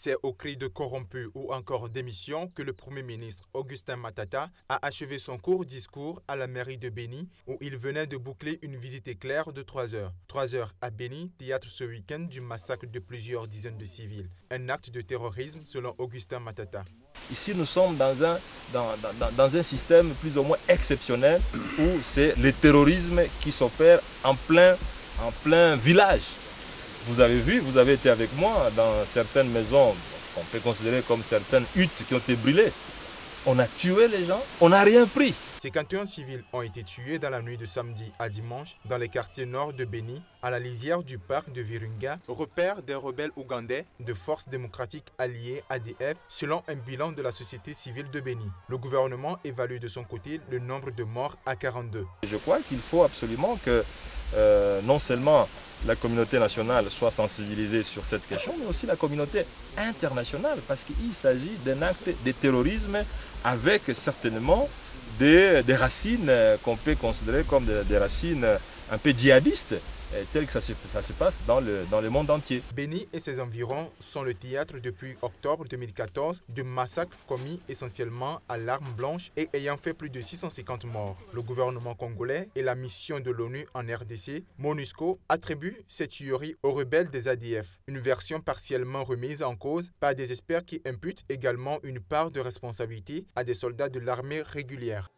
C'est au cri de corrompus ou encore démission que le Premier ministre Augustin Matata a achevé son court discours à la mairie de Béni où il venait de boucler une visite éclair de 3 heures. 3 heures à Béni, théâtre ce week-end du massacre de plusieurs dizaines de civils. Un acte de terrorisme selon Augustin Matata. Ici, nous sommes dans un système plus ou moins exceptionnel où c'est le terrorisme qui s'opère en plein village. Vous avez vu, vous avez été avec moi dans certaines maisons qu'on peut considérer comme certaines huttes qui ont été brûlées. On a tué les gens, on n'a rien pris. 51 civils ont été tués dans la nuit de samedi à dimanche dans les quartiers nord de Béni, à la lisière du parc de Virunga, repère des rebelles ougandais de Forces démocratiques alliées ADF, selon un bilan de la société civile de Béni. Le gouvernement évalue de son côté le nombre de morts à 42. Je crois qu'il faut absolument que non seulement la communauté nationale soit sensibilisée sur cette question, mais aussi la communauté internationale, parce qu'il s'agit d'un acte de terrorisme avec certainement des racines qu'on peut considérer comme des racines un peu djihadistes, tel que ça se passe dans le monde entier. Béni et ses environs sont le théâtre depuis octobre 2014 de massacres commis essentiellement à l'arme blanche et ayant fait plus de 650 morts. Le gouvernement congolais et la mission de l'ONU en RDC, MONUSCO, attribuent cette tuerie aux rebelles des ADF, une version partiellement remise en cause par des experts qui imputent également une part de responsabilité à des soldats de l'armée régulière.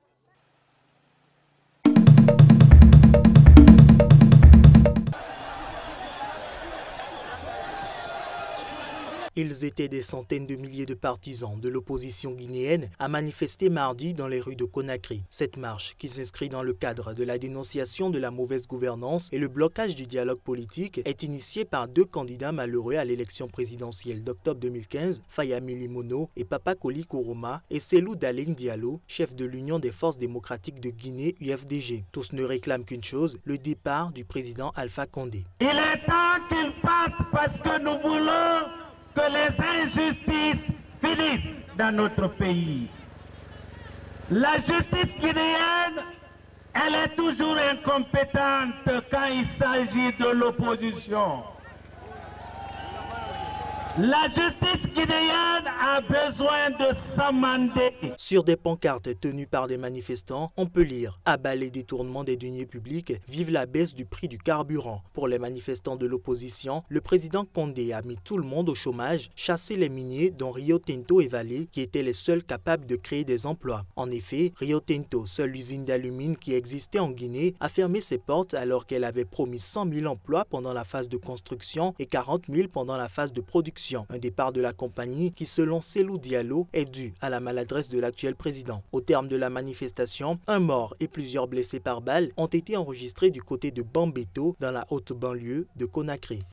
Ils étaient des centaines de milliers de partisans de l'opposition guinéenne à manifester mardi dans les rues de Conakry. Cette marche, qui s'inscrit dans le cadre de la dénonciation de la mauvaise gouvernance et le blocage du dialogue politique, est initiée par deux candidats malheureux à l'élection présidentielle d'octobre 2015, Fayami Limono et Papa Koli Kourouma, et Cellou Dalein Diallo, chef de l'Union des forces démocratiques de Guinée, UFDG. Tous ne réclament qu'une chose, le départ du président Alpha Condé. Il est temps qu'il parte parce que nous voulons que les injustices finissent dans notre pays. La justice guinéenne, elle est toujours incompétente quand il s'agit de l'opposition. La justice guinéenne a besoin de s'amender. Sur des pancartes tenues par des manifestants, on peut lire « Abat les détournements des deniers publics, vive la baisse du prix du carburant ». Pour les manifestants de l'opposition, le président Condé a mis tout le monde au chômage, chassé les miniers dont Rio Tinto et Vale, qui étaient les seuls capables de créer des emplois. En effet, Rio Tinto, seule usine d'alumine qui existait en Guinée, a fermé ses portes alors qu'elle avait promis 100 000 emplois pendant la phase de construction et 40 000 pendant la phase de production. Un départ de la compagnie qui, selon Cellou Diallo, est dû à la maladresse de l'actuel président. Au terme de la manifestation, un mort et plusieurs blessés par balle ont été enregistrés du côté de Bambeto, dans la haute banlieue de Conakry.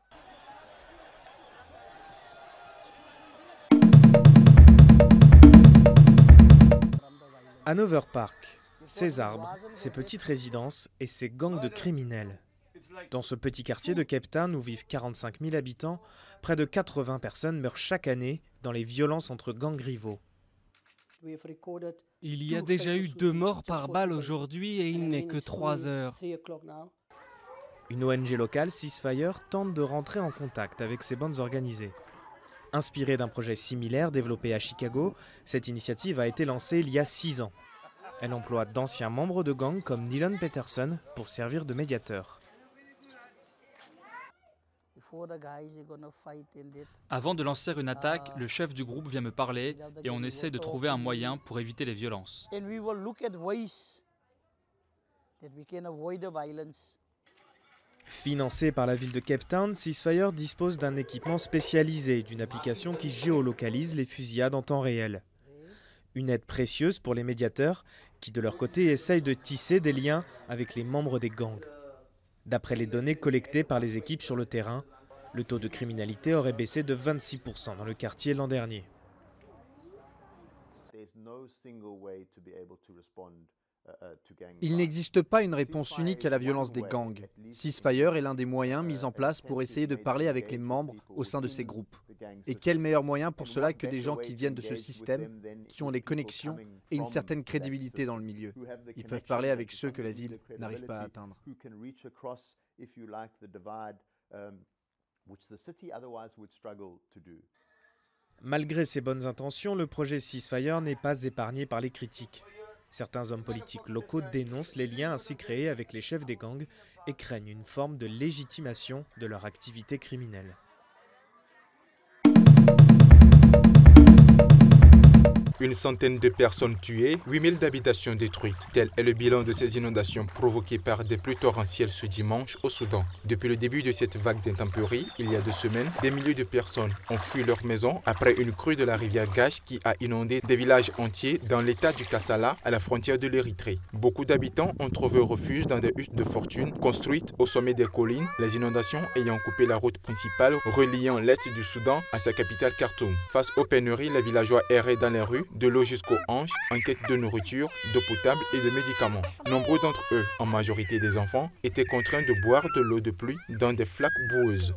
Hanover Park, ses arbres, ses petites résidences et ses gangs de criminels. Dans ce petit quartier de Cape Town où vivent 45 000 habitants, près de 80 personnes meurent chaque année dans les violences entre gangs rivaux. Il y a déjà eu 2 morts par balle aujourd'hui et il n'est que 3 heures. Une ONG locale, Ceasefire, tente de rentrer en contact avec ces bandes organisées. Inspirée d'un projet similaire développé à Chicago, cette initiative a été lancée il y a 6 ans. Elle emploie d'anciens membres de gangs comme Nylon Peterson pour servir de médiateur. Avant de lancer une attaque, le chef du groupe vient me parler et on essaie de trouver un moyen pour éviter les violences. Financé par la ville de Cape Town, Ceasefire dispose d'un équipement spécialisé, d'une application qui géolocalise les fusillades en temps réel. Une aide précieuse pour les médiateurs qui, de leur côté, essayent de tisser des liens avec les membres des gangs. D'après les données collectées par les équipes sur le terrain, le taux de criminalité aurait baissé de 26% dans le quartier l'an dernier. Il n'existe pas une réponse unique à la violence des gangs. Ceasefire est l'un des moyens mis en place pour essayer de parler avec les membres au sein de ces groupes. Et quel meilleur moyen pour cela que des gens qui viennent de ce système, qui ont des connexions et une certaine crédibilité dans le milieu. Ils peuvent parler avec ceux que la ville n'arrive pas à atteindre. Malgré ses bonnes intentions, le projet Ceasefire n'est pas épargné par les critiques. Certains hommes politiques locaux dénoncent les liens ainsi créés avec les chefs des gangs et craignent une forme de légitimation de leur activité criminelle. Une centaine de personnes tuées, 8000 d'habitations détruites. Tel est le bilan de ces inondations provoquées par des pluies torrentielles ce dimanche au Soudan. Depuis le début de cette vague d'intempéries, il y a 2 semaines, des milliers de personnes ont fui leur maison après une crue de la rivière Gash qui a inondé des villages entiers dans l'état du Kassala à la frontière de l'Érythrée. Beaucoup d'habitants ont trouvé refuge dans des huttes de fortune construites au sommet des collines, les inondations ayant coupé la route principale reliant l'est du Soudan à sa capitale Khartoum. Face aux pénuries, les villageois erraient dans les rues, de l'eau jusqu'aux hanches, en quête de nourriture, d'eau potable et de médicaments. Nombreux d'entre eux, en majorité des enfants, étaient contraints de boire de l'eau de pluie dans des flaques boueuses.